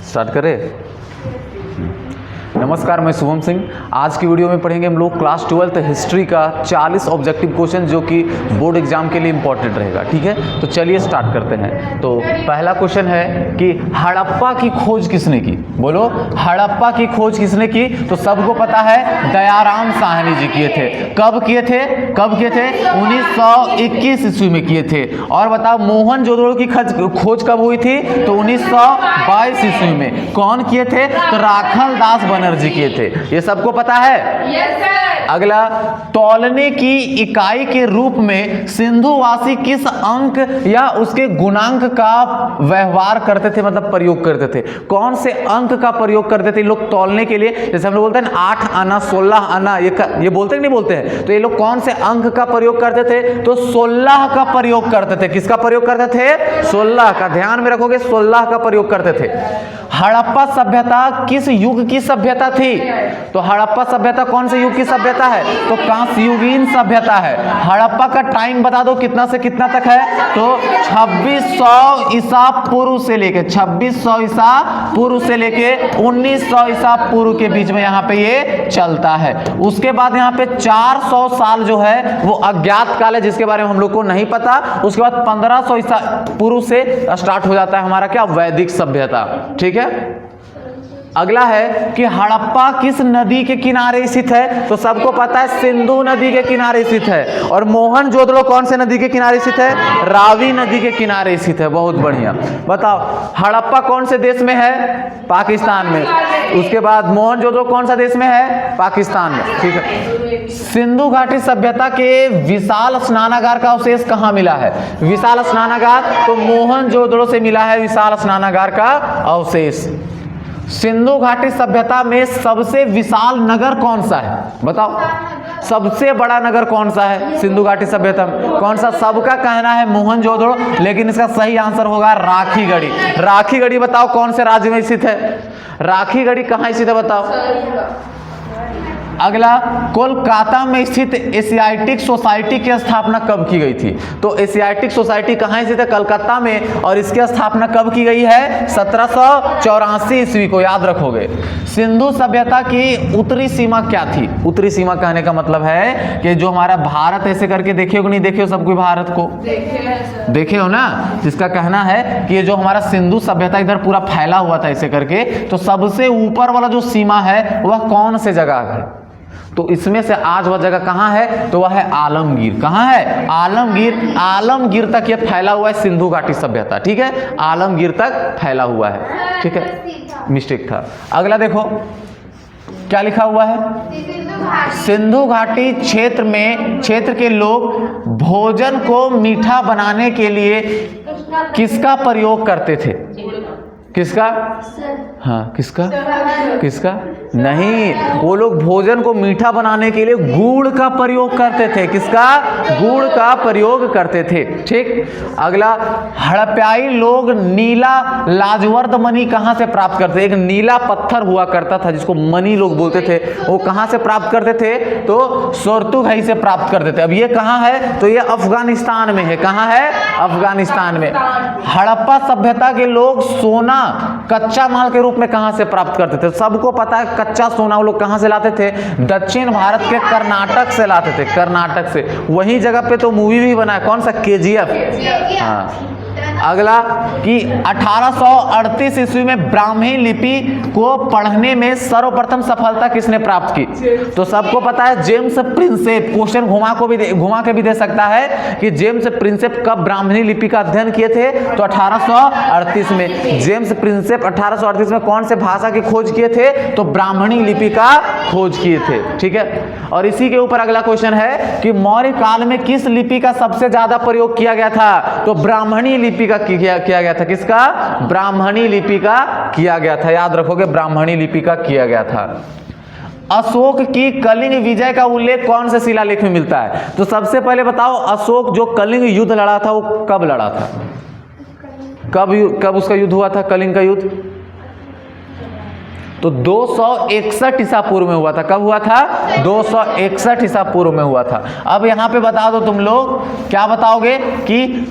Start करें। नमस्कार, मैं शुभम सिंह। आज की वीडियो में पढ़ेंगे हम लोग क्लास 12th हिस्ट्री का 40 ऑब्जेक्टिव क्वेश्चन जो कि बोर्ड एग्जाम के लिए इंपॉर्टेंट रहेगा। ठीक है, तो चलिए स्टार्ट करते हैं। तो पहला क्वेश्चन है कि हड़प्पा की खोज किसने की? बोलो, हड़प्पा की खोज किसने की? तो सबको पता है दयाराम साहनी जी किए थे। कब किए थे? 1921 ईस्वी में किए थे। और बताओ मोहनजोदड़ो की खोज कब हुई थी? तो 1922 ईस्वी में। कौन किए थे? तो राखल दास बनर्जी किए थे। ये सबको पता है? Yes sir. अगला, तौलने की इकाई के रूप में सिंधुवासी किस अंक या उसके गुणांक का व्यवहार करते थे, मतलब प्रयोग करते थे? कौन से अंक का प्रयोग करते थे लोग तौलने के लिए? जैसे हम लोग बोलते हैं 8 आना 16 आना, ये बोलते हैं कि नहीं बोलते हैं? तो ये लोग कौन से अंक का प्रयोग करते थे? तो 16 का प्रयोग करते थे। किसका प्रयोग करते थे? 16 का। ध्यान में रखोगे, 16 का प्रयोग करते थे। हड़प्पा सभ्यता किस युग की सभ्यता थी? तो हड़प्पा सभ्यता कौन से युग की सभ्यता है? तो कांस्ययुगीन सभ्यता है। हड़प्पा का टाइम बता दो कितना से कितना तक है? तो 2600 ईसा पूर्व से लेके 2600 ईसा पूर्व से लेके 1900 ईसा पूर्व के बीच में यहाँ पे ये चलता है। उसके बाद यहाँ पे 400 साल जो है वो अज्ञात काल है, जिसके बारे में हम लोग को नहीं पता। उसके बाद 1500 ईसा पूर्व से स्टार्ट हो जाता है हमारा क्या? वैदिक सभ्यता। ठीक है। अगला है कि हड़प्पा किस नदी के किनारे स्थित है? तो सबको पता है सिंधु नदी के किनारे स्थित है। और मोहनजोदड़ो कौन से नदी के किनारे स्थित है? रावी नदी के किनारे स्थित है। बहुत बढ़िया। बताओ हड़प्पा कौन से देश में है? पाकिस्तान में। उसके बाद मोहनजोदड़ो कौन सा देश में है? पाकिस्तान में। ठीक है। सिंधु घाटी सभ्यता के विशाल स्नानागार का अवशेष कहाँ मिला है? विशाल स्नानागार तो मोहनजोदड़ो से मिला है विशाल स्नानागार का अवशेष। सिंधु घाटी सभ्यता में सबसे विशाल नगर कौन सा है? बताओ, सबसे बड़ा नगर कौन सा है सिंधु घाटी सभ्यता में? कौन सा? सबका कहना है मोहनजोदड़ो, लेकिन इसका सही आंसर होगा राखीगढ़ी। राखीगढ़ी बताओ कौन से राज्य में स्थित है? राखीगढ़ी कहाँ स्थित है बताओ। अगला, कोलकाता में स्थित एशियाटिक सोसाइटी की स्थापना कब की गई थी? तो एशियाटिक सोसाइटी कहाँ स्थित है? कलकत्ता में। और इसकी स्थापना कब की गई है? 1784 ईस्वी को। याद रखोगे। सिंधु सभ्यता की उत्तरी सीमा क्या थी? उत्तरी सीमा कहने का मतलब है कि जो हमारा भारत, ऐसे करके देखे हो कि नहीं देखे हो सबको भारत को? देखे हो ना। जिसका कहना है कि ये जो हमारा सिंधु सभ्यता इधर पूरा फैला हुआ था ऐसे करके, तो सबसे ऊपर वाला जो सीमा है वह कौन से जगह है? तो इसमें से आज वह जगह कहाँ है? तो वह है आलमगीर। कहाँ है? आलमगीर। आलमगीर तक ये फैला हुआ है सिंधु घाटी सभ्यता। ठीक है, आलमगीर तक फैला हुआ है। ठीक है, मिस्टेक था। अगला देखो क्या लिखा हुआ है? सिंधु घाटी क्षेत्र के लोग भोजन को मीठा बनाने के लिए किसका प्रयोग करते थे? किसका? हाँ, किसका? नहीं, वो लोग भोजन को मीठा बनाने के लिए गुड़ का प्रयोग करते थे। किसका? गुड़ का प्रयोग करते थे। ठीक। अगला, हड़प्पाई लोग नीला लाजवर्द मणि कहाँ से प्राप्त करते थे? एक नीला पत्थर हुआ करता था जिसको मणि लोग बोलते थे, वो कहाँ से प्राप्त करते थे? तो सोर्तुघई से प्राप्त करते थे। अब ये कहाँ है? तो ये अफगानिस्तान में है। कहाँ है? अफगानिस्तान में। हड़प्पा सभ्यता के लोग सोना कच्चा माल के रूप में कहां से प्राप्त करते थे? सबको पता है कच्चा सोना वो लोग कहां से लाते थे? दक्षिण भारत के कर्नाटक से लाते थे। कर्नाटक से। वही जगह पे तो मूवी भी बना है। कौन सा? KGF। हाँ। अगला कि 1838 ईस्वी में ब्राह्मी लिपि को पढ़ने में सर्वप्रथम सफलता किसने प्राप्त की? तो सबको पता है जेम्स प्रिंसेप। क्वेश्चन घुमा के भी दे सकता है कि जेम्स प्रिंसेप कब ब्राह्मणी लिपि का अध्ययन किए थे? तो 1838 में। जेम्स प्रिंसेप 1838 में कौन से भाषा की खोज किए थे? तो ब्राह्मणी लिपि का खोज किए थे। ठीक है। और इसी के ऊपर अगला क्वेश्चन है कि मौर्य काल में किस लिपि का सबसे ज्यादा प्रयोग किया गया था? तो ब्राह्मणी लिपि का किया गया था। किसका? ब्राह्मणी लिपि का किया गया था। याद रखोगे, ब्राह्मणी लिपि का किया गया था। अशोक की कलिंग विजय का उल्लेख कौन से शिलालेख में मिलता है? तो सबसे पहले बताओ, अशोक जो कलिंग युद्ध लड़ा था वो कब लड़ा था? कब उसका युद्ध हुआ था? कलिंग का युद्ध तो 261 ईसा पूर्व में हुआ था। कब हुआ था? 261 ईसा पूर्व में हुआ था। अब यहाँ पे बता दो तुम लोग, क्या बताओगे कि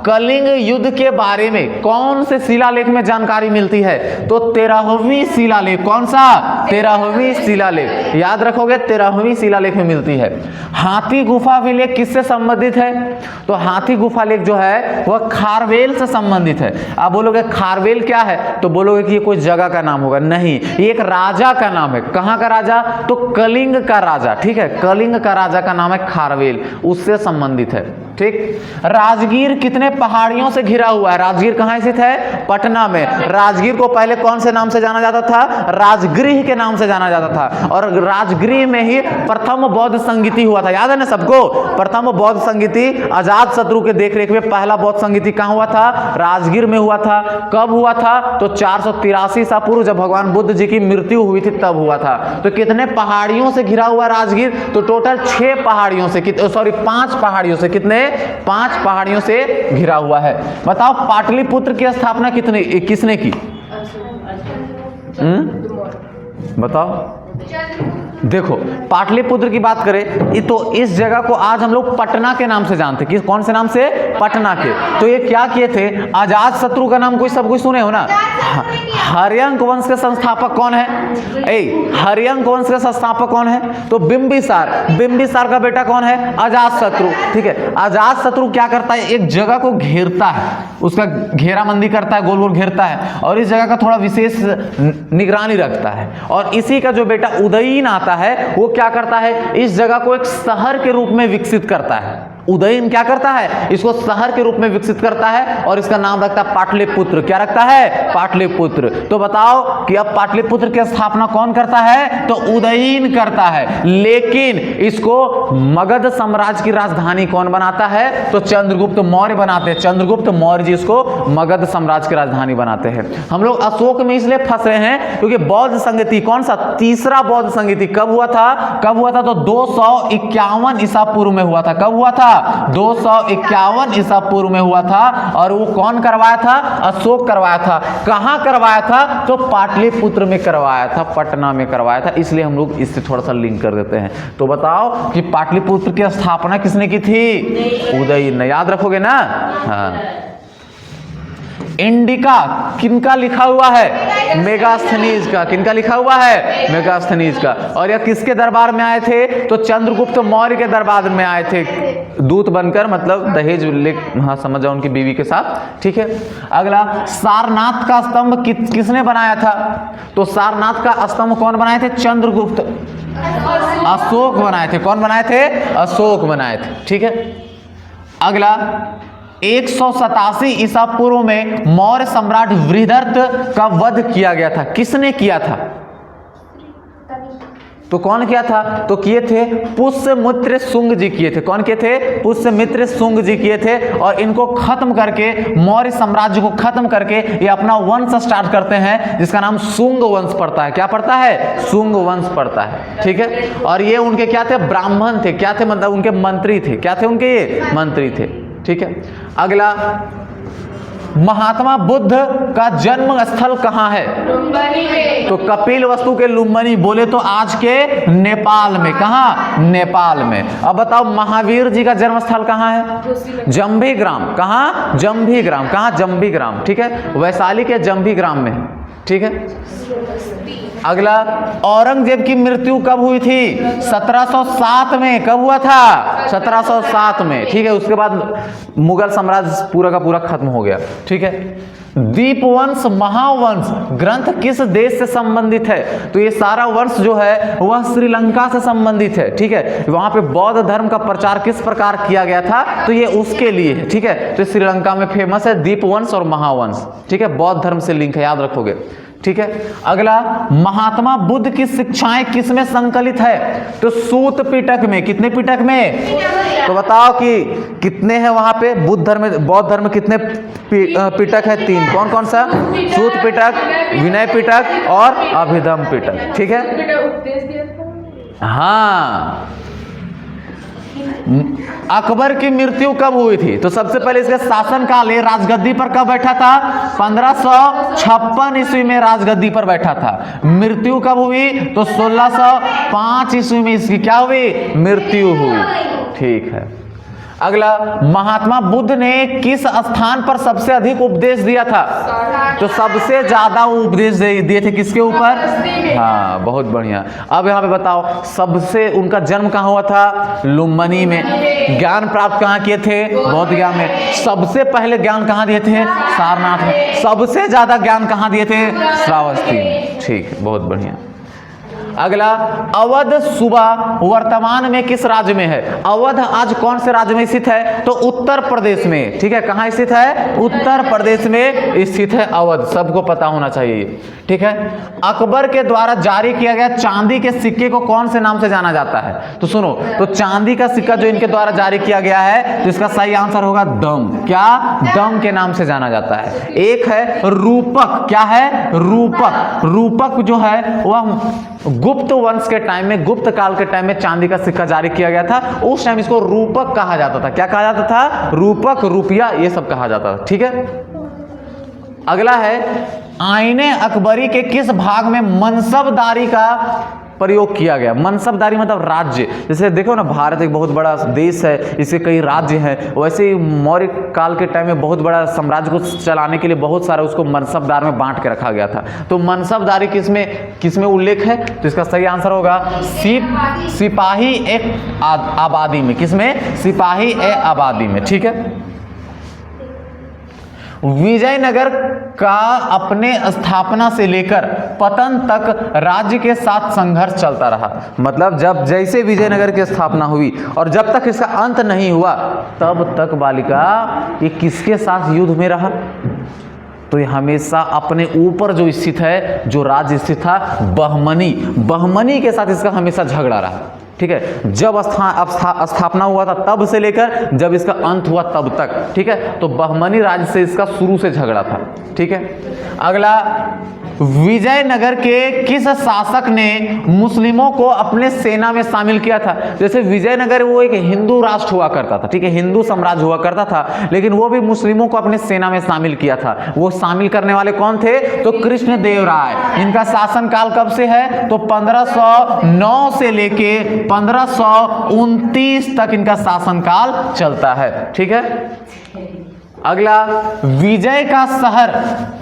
कलिंग युद्ध के बारे में कौन से शिलालेख में जानकारी मिलती है? तो 13वीं शिलालेख। कौन सा? 13वीं शिलालेख। याद रखोगे 13वीं शिलालेख में मिलती है। हाथी गुफा अभिलेख किससे संबंधित है? तो हाथी गुफा लेख जो है वह खारवेल से संबंधित है। आप बोलोगे खारवेल क्या है? तो बोलोगे कि ये कोई जगह का नाम होगा। नहीं, ये एक राजा का नाम है। कहां का राजा? तो कलिंग का राजा। ठीक है, कलिंग का राजा का नाम है खारवेल, उससे संबंधित है। ठीक। राजगीर कितने पहाड़ियों से घिरा हुआ है? राजगीर कहां स्थित है? पटना में। राजगीर को पहले कौन से नाम से जाना जाता था? राजगृह के नाम से जाना जाता था। और राजगृह में ही प्रथम बौद्ध संगीति हुआ था। याद है ना सबको? प्रथम बौद्ध संगीति अजात शत्रु के देखरेख में पहला बौद्ध संगीति कहां हुआ था? राजगीर में हुआ था। कब हुआ था? तो 483 ईसा पूर्व, जब भगवान बुद्ध जी की मृत्यु हुई थी तब हुआ था। तो कितने पहाड़ियों से घिरा हुआ राजगीर? तो टोटल 6 पहाड़ियों से, 5 पहाड़ियों से, कितने? 5 पहाड़ियों से घिरा हुआ है। बताओ पाटलिपुत्र की स्थापना किसने की? बताओ। देखो पाटलिपुत्र की बात करें तो इस जगह को आज हम लोग पटना के नाम से जानते हैं। कौन से नाम से? पटना के। तो ये क्या किए थे? अजात शत्रु का नाम सब कोई सुने हो ना? हर्यंक वंश के संस्थापक कौन है? हर्यंक वंश के संस्थापक कौन है? तो बिंबिसार। बिंबिसार का बेटा कौन है? अजात शत्रु। ठीक है, अजात शत्रु क्या करता है? एक जगह को घेरता है, उसका घेराबंदी करता है, गोल गोल घेरता है और इस जगह का थोड़ा विशेष निगरानी रखता है। और इसी का जो बेटा उदयीन आता है वो क्या करता है? इस जगह को एक शहर के रूप में विकसित करता है। उदयीन क्या करता है? इसको शहर के रूप में विकसित करता है और इसका नाम रखता है पाटलिपुत्र। क्या रखता है? पाटलिपुत्र। तो बताओ कि अब पाटलिपुत्र की स्थापना कौन करता है? तो उदयीन करता है। लेकिन इसको मगध साम्राज्य की राजधानी कौन बनाता है? तो चंद्रगुप्त मौर्य बनाते हैं। चंद्रगुप्त मौर्य जी इसको मगध साम्राज्य की राजधानी बनाते हैं। हम लोग अशोक में इसलिए फंस रहे हैं क्योंकि बौद्ध संगीति कौन सा? तीसरा बौद्ध संगीति कब हुआ था? तो 251 ईसा पूर्व में हुआ था। कब हुआ था? 251 ईसा पूर्व में हुआ था। और वो कौन करवाया था? अशोक करवाया था। कहां करवाया था? तो पाटलिपुत्र में करवाया था, पटना में करवाया था। इसलिए हम लोग इससे थोड़ा सा लिंक कर देते हैं। तो बताओ कि पाटलिपुत्र की स्थापना किसने की थी? उदयीन ने। याद रखोगे ना? हाँ। इंडिका किनका लिखा हुआ है? मेगास्थनीज का। किनका लिखा हुआ है? मेगास्थनीज का। और यह किसके दरबार में आए थे? तो चंद्रगुप्त मौर्य के दरबार में आए थे दूत बनकर, मतलब दहेज हाँ समझ जाओ, उनकी बीवी के साथ। ठीक है, अगला सारनाथ का स्तंभ किसने बनाया था? तो सारनाथ का स्तंभ कौन बनाए थे? चंद्रगुप्त। अशोक बनाए थे। कौन बनाए थे? अशोक बनाए थे। ठीक है, अगला 187 ईसा पूर्व में मौर्य सम्राट बृहदर्थ का वध किया गया था। किसने किया था? तो कौन किया था? तो किए थे पुष्यमित्र शुंग जी किए थे। कौन किए थे? पुष्यमित्र शुंग जी किए थे। और इनको खत्म करके, मौर्य साम्राज्य को खत्म करके ये अपना वंश स्टार्ट करते हैं जिसका नाम शुंग वंश पड़ता है। क्या पड़ता है? शुंग वंश पड़ता है। ठीक है, और ये उनके क्या थे? ब्राह्मण थे। क्या थे? मतलब उनके मंत्री थे। क्या थे उनके? ये मंत्री थे। ठीक है, अगला महात्मा बुद्ध का जन्म स्थल कहां है? लुम्बिनी में। तो कपिल वस्तु के लुम्बिनी, बोले तो आज के नेपाल में। कहां? नेपाल में। अब बताओ महावीर जी का जन्म स्थल कहां है? जंभीग्राम। कहां? जंभीग्राम। कहां? जंभीग्राम। ठीक है, वैशाली के जंभीग्राम में। ठीक है, अगला औरंगजेब की मृत्यु कब हुई थी? 1707 में। कब हुआ था? 1707 में। ठीक है, उसके बाद मुगल साम्राज्य पूरा का पूरा खत्म हो गया। ठीक है, दीपवंश महावंश ग्रंथ किस देश से संबंधित है? तो ये सारा वंश जो है वह श्रीलंका से संबंधित है। ठीक है, वहां पे बौद्ध धर्म का प्रचार किस प्रकार किया गया था? तो ये उसके लिए है। ठीक है, तो श्रीलंका में फेमस है दीपवंश और महावंश। ठीक है, बौद्ध धर्म से लिंक है, याद रखोगे। ठीक है, अगला महात्मा बुद्ध की शिक्षाएं किसमें संकलित है? तो सूत पिटक में। कितने पिटक में? तो बताओ कि कितने हैं वहां पे? बौद्ध धर्म में कितने पिटक है? 3। कौन कौन सा? सूत पिटक, विनय पिटक और अभिधम पिटक। ठीक है, हाँ। अकबर की मृत्यु कब हुई थी? तो सबसे पहले इसके शासनकाल, ये राजगद्दी पर कब बैठा था? 1556 ईस्वी में राजगद्दी पर बैठा था। मृत्यु कब हुई? तो 1605 ईस्वी में इसकी क्या हुई? मृत्यु हुई। ठीक है, अगला, महात्मा बुद्ध ने किस स्थान पर सबसे अधिक उपदेश दिया था? तो सबसे ज्यादा उपदेश दिए थे किसके ऊपर? हाँ, बहुत बढ़िया। अब यहाँ पे बताओ, सबसे उनका जन्म कहाँ हुआ था? लुम्बिनी में। ज्ञान प्राप्त कहाँ किए थे? बौद्ध गया में। सबसे पहले ज्ञान कहाँ दिए थे? सारनाथ में। सबसे ज्यादा ज्ञान कहाँ दिए थे? श्रावस्ती में। ठीक, बहुत बढ़िया। अगला, अवध सूबा वर्तमान में किस राज्य में है? अवध आज कौन से राज्य में स्थित है? तो उत्तर प्रदेश में। ठीक है, कहाँ स्थित है? उत्तर प्रदेश में स्थित है अवध। सबको पता होना चाहिए। ठीक है, अकबर के द्वारा जारी किया गया चांदी के सिक्के को कौन से नाम से जाना जाता है? तो सुनो, तो चांदी का सिक्का जो इनके द्वारा जारी किया गया है, तो इसका सही आंसर होगा दम। क्या? दम के नाम से जाना जाता है। एक है रूपक। क्या है? रूपक। रूपक जो है वह गुप्त वंश के टाइम में, गुप्त काल के टाइम में चांदी का सिक्का जारी किया गया था। उस टाइम इसको रूपक कहा जाता था। क्या कहा जाता था? रूपक, रुपया, ये सब कहा जाता था। ठीक है। अगला है, आईने अकबरी के किस भाग में मनसबदारी का प्रयोग किया गया? मनसबदारी मतलब राज्य। जैसे देखो ना, भारत एक बहुत बड़ा देश है, इसके कई राज्य हैं। वैसे ही मौर्य काल के टाइम में बहुत बड़ा साम्राज्य को चलाने के लिए बहुत सारा उसको मनसबदार में बांट के रखा गया था। तो मनसबदारी किसमें उल्लेख है? तो इसका सही आंसर होगा सिपाही ए आबादी में। किसमें? सिपाही ए आबादी में। ठीक है। विजयनगर का अपने स्थापना से लेकर पतन तक राज्य के साथ संघर्ष चलता रहा। मतलब जब जैसे विजयनगर की स्थापना हुई और जब तक इसका अंत नहीं हुआ, तब तक बालिका ये किसके साथ युद्ध में रहा? तो ये हमेशा अपने ऊपर जो स्थित है, जो राज्य स्थित था, बहमनी के साथ इसका हमेशा झगड़ा रहा। ठीक है, जब स्थापना हुआ था तब से लेकर जब इसका अंत हुआ तब तक। ठीक है, तो बहमनी राज्य से इसका शुरू से झगड़ा था। ठीक है। अगला, विजयनगर के किस शासक ने मुस्लिमों को अपने सेना में शामिल किया था? जैसे विजयनगर वो एक हिंदू राष्ट्र हुआ करता था। ठीक है, हिंदू साम्राज्य हुआ करता था, लेकिन वो भी मुस्लिमों को अपने सेना में शामिल किया था। वो शामिल करने वाले कौन थे? तो कृष्णदेवराय। इनका शासन काल कब से है? तो 1509 से लेके 1529 तक इनका शासनकाल चलता है। ठीक है। अगला, विजय का शहर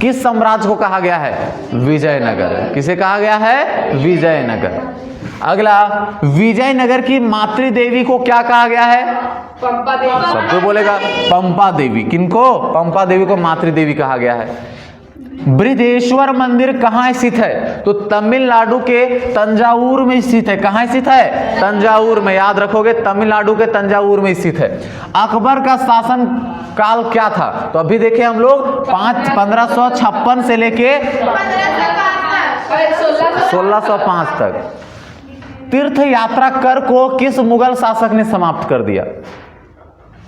किस साम्राज्य को कहा गया है? विजयनगर। किसे कहा गया है? विजयनगर। अगला, विजयनगर की मातृदेवी को क्या कहा गया है? पंपा देवी। सबको बोलेगा पंपा देवी। किनको? पंपा देवी को मातृदेवी कहा गया है। बृहदेश्वर मंदिर कहाँ स्थित है? तो तमिलनाडु के तंजावुर में स्थित है। कहाँ स्थित है? तंजावुर में। याद रखोगे, तमिलनाडु के तंजावुर में स्थित है। अकबर का शासन काल क्या था? तो अभी देखे हम लोग 1556 से लेके 1605 तक। तीर्थ यात्रा कर को किस मुगल शासक ने समाप्त कर दिया?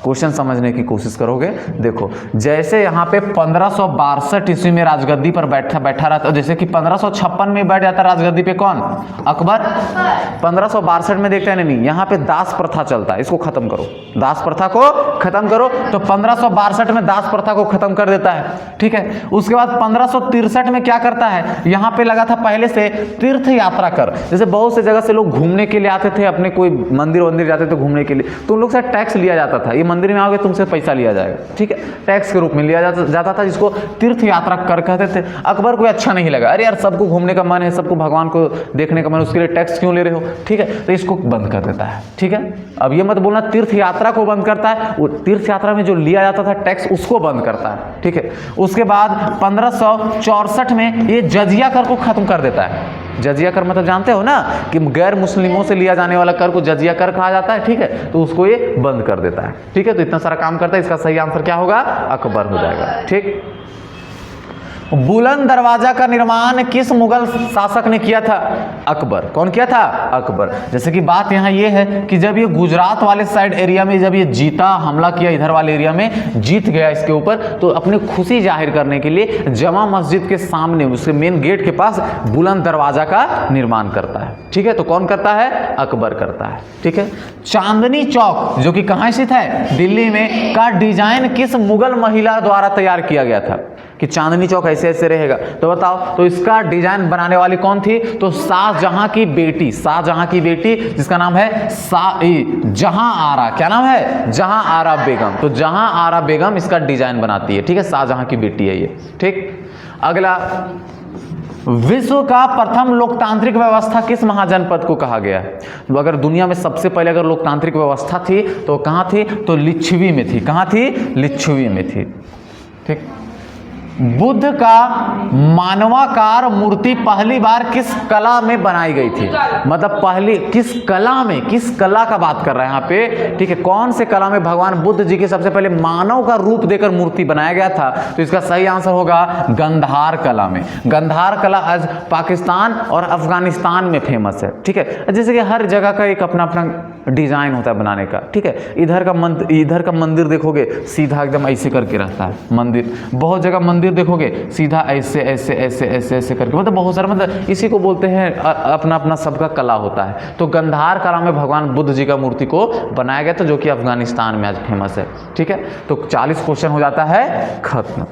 क्वेश्चन समझने की कोशिश करोगे। देखो, जैसे यहाँ पे 1562 ईस्वी में राजगद्दी पर बैठा रहता, जैसे कि 1556 में बैठ जाता राजगद्दी पे कौन? अकबर। 1562 में देखते हैं नहीं, यहाँ पे दास प्रथा चलता है, इसको खत्म करो, दास प्रथा को खत्म करो। तो 1562 में दास प्रथा को खत्म कर देता है। ठीक है। उसके बाद 1563 में क्या करता है? यहाँ पे लगा था पहले से तीर्थ यात्रा कर। जैसे बहुत से जगह से लोग घूमने के लिए आते थे, अपने कोई मंदिर जाते थे घूमने के लिए, तो उन लोग से टैक्स लिया जाता था। ये मंदिर में आओगे तुमसे पैसा लिया जाएगा। ठीक है, टैक्स के रूप में लिया जाता था, जिसको तीर्थ यात्रा कर कहते थे। अकबर को अच्छा नहीं लगा, अरे यार सबको घूमने का मन है, सबको भगवान को देखने का मन, उसके लिए टैक्स क्यों ले रहे हो? ठीक है, तो इसको बंद कर देता है। ठीक है, अब ये मत बोलना तीर्थ यात्रा को बंद करता है, वो तीर्थ यात्रा में जो लिया जाता था टैक्स उसको बंद करता है। ठीक है। उसके बाद 1564 में ये जजिया कर को खत्म कर देता है। जजिया कर मतलब जानते हो ना, कि गैर मुस्लिमों से लिया जाने वाला कर को जजिया कर कहा जाता है। ठीक है, तो उसको ये बंद कर देता है। ठीक है, तो इतना सारा काम करता है। इसका सही आंसर क्या होगा? अकबर हो जाएगा। ठीक। बुलंद दरवाजा का निर्माण किस मुगल शासक ने किया था? अकबर। कौन किया था? अकबर। जैसे कि बात यहाँ ये है कि जब ये गुजरात वाले साइड एरिया में जब ये जीता, हमला किया इधर वाले एरिया में, जीत गया इसके ऊपर, तो अपनी खुशी जाहिर करने के लिए जमा मस्जिद के सामने उसके मेन गेट के पास बुलंद दरवाजा का निर्माण करता है। ठीक है, तो कौन करता है? अकबर करता है। ठीक है। चांदनी चौक जो कि कहाँ स्थित है? दिल्ली में, का डिजाइन किस मुगल महिला द्वारा तैयार किया गया था? कि चांदनी चौक ऐसे ऐसे रहेगा, तो बताओ तो इसका डिजाइन बनाने वाली कौन थी? तो शाहजहां की बेटी, शाहजहां की बेटी जिसका नाम है जहां आरा, क्या नाम है? जहां आरा बेगम। तो जहां आरा बेगम इसका डिजाइन बनाती है, ठीक है, शाहजहां की बेटी है ये, ठीक। अगला, विश्व का प्रथम लोकतांत्रिक व्यवस्था किस महाजनपद को कहा गया है? तो अगर दुनिया में सबसे पहले अगर लोकतांत्रिक व्यवस्था थी तो कहां थी? तो लिच्छवी में थी। कहां थी? लिच्छवी में थी, ठीक। बुद्ध का मानवाकार मूर्ति पहली बार किस कला में बनाई गई थी? मतलब पहली किस कला में, किस कला का बात कर रहे हैं यहाँ पे, ठीक है, कौन से कला में भगवान बुद्ध जी की सबसे पहले मानव का रूप देकर मूर्ति बनाया गया था? तो इसका सही आंसर होगा गंधार कला में। गंधार कला आज पाकिस्तान और अफगानिस्तान में फेमस है, ठीक है। जैसे कि हर जगह का एक अपना अपना डिजाइन होता है बनाने का, ठीक है। इधर का मंदिर देखोगे सीधा एकदम ऐसे करके रहता है मंदिर, बहुत जगह मंदिर देखोगे सीधा ऐसे ऐसे ऐसे ऐसे ऐसे करके, मतलब बहुत सारा, मतलब इसी को बोलते हैं अपना अपना सबका कला होता है। तो गंधार कला में भगवान बुद्ध जी का मूर्ति को बनाया गया था, जो कि अफगानिस्तान में आज फेमस है, ठीक है। तो 40 क्वेश्चन हो जाता है खत्म।